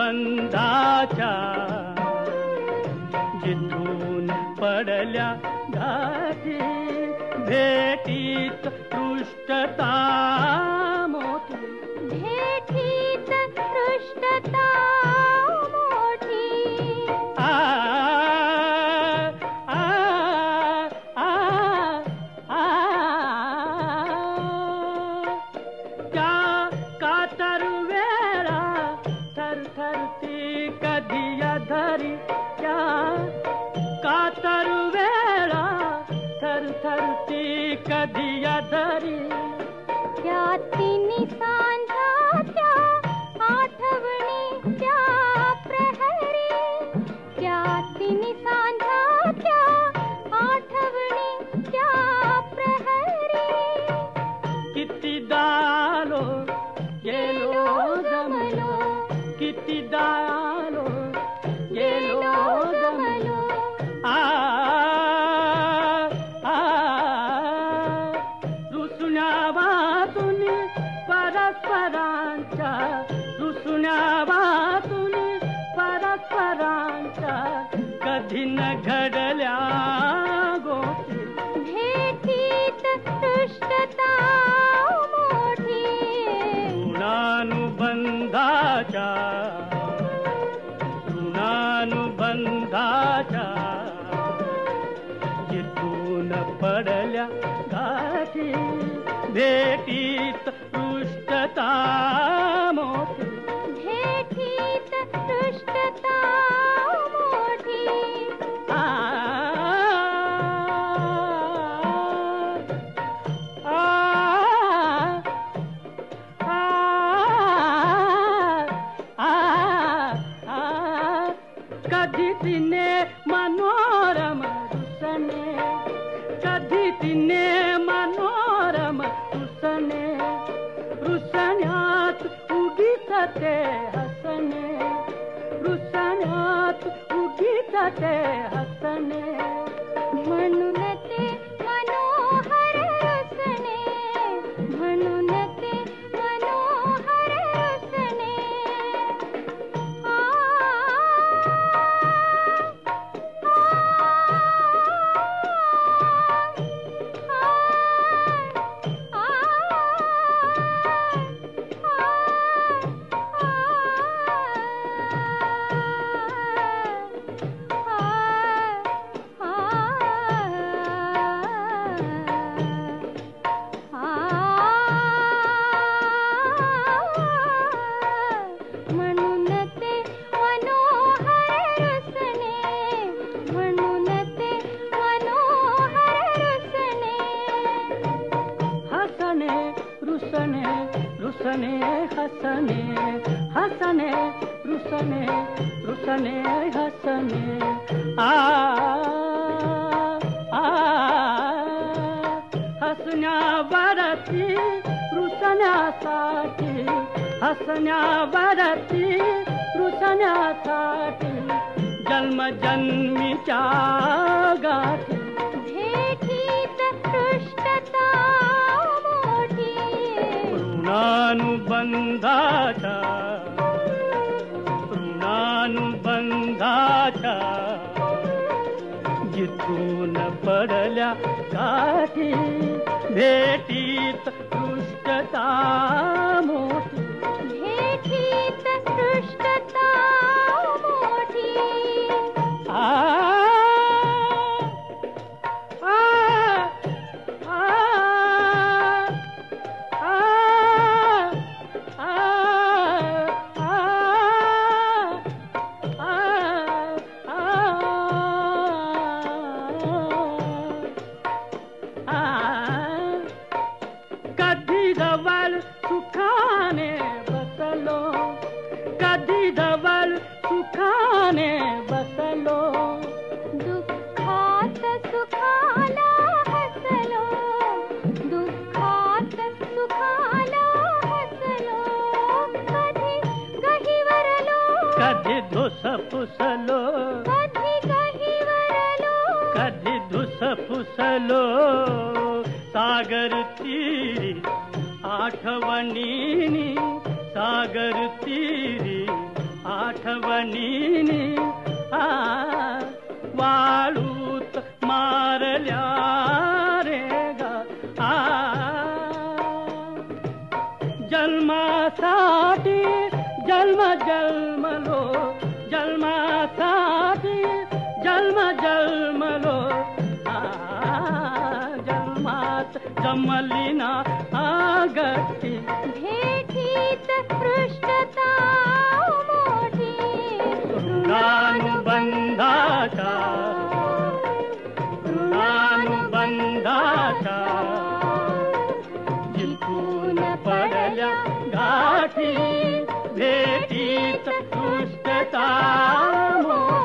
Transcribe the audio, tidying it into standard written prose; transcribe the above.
ऋणानुबंधाच्या जिथून पडल्या गाठी भेटीत पृष्ठता मोठी भेटीत पृष्ठता मोठी त्या कातर वेळा थरथरती कधी धरी त्या कातर वेळा थरथरती कधी धरी त्या तिन्ही सांजाच्या आठवणीच्या प्रहरी त्या तिन्ही सांजाच्या आठवणीच्या प्रहरी कितीदा आलो गेलो जमलो कितीदा आलो गेलो जमलो रुसण्या वातून परस्परांच्या रुसण्या वातून परस्परांच्या कधी न घडल्या गोष्टी भेटीत पृष्ठता मोठी ऋणानुबंधाच्या जिथून पडल्या गाठी भेटीत पृष्ठता मोठी भेटीत पृष्ठता मोठी कधी तिने मनोरम रुसने कधी तिने मनोरम रुसने रुसण्यात उगीच ते हसने रुसण्यात उगीच ते हसने म्हणून ते मनोहर रुसने म्हणून ते मनोहर रुसने म्हणून ते मनोहर रुसने म्हणून ते मनोहर रुसने हसने रुसने रुसने हसने हसने रुसने रुसने हसने हसण्यावरती रुसण्यासाठी हसण्यावरती रुसण्यासाठी जन्मजन्मीच्या गाठी भेटीत पृष्ठता मोठी ऋणानुबंधाच्या जिथून पडल्या गाठी भेटीत पृष्ठता मोठी भेटीत पृष्ठता मोठी कधी जवळ सुखाने बसलो कधी जवळ सुखाने बसलो दुःखात सुखाला हसलो दुःखात सुखाला हसलो कधी गहिवरलो कधी धुस पुसलो कधी गहिवरलो कधी धुस पुसलो सागर ती तीरी आठवणीनी सागर तीरी आठवणीनी वाळूत मारल्या रे गा जन्मासाठी जन्म जन्मलो जन्मासाठी जन्म जन्मलो जन्मात जमली ना गती भेटीत पृष्ठता मोठी ऋणानुबंधाचा ऋणानुबंधाचा जिंकून पडल्या गाठी भेटीत पृष्ठता मोठी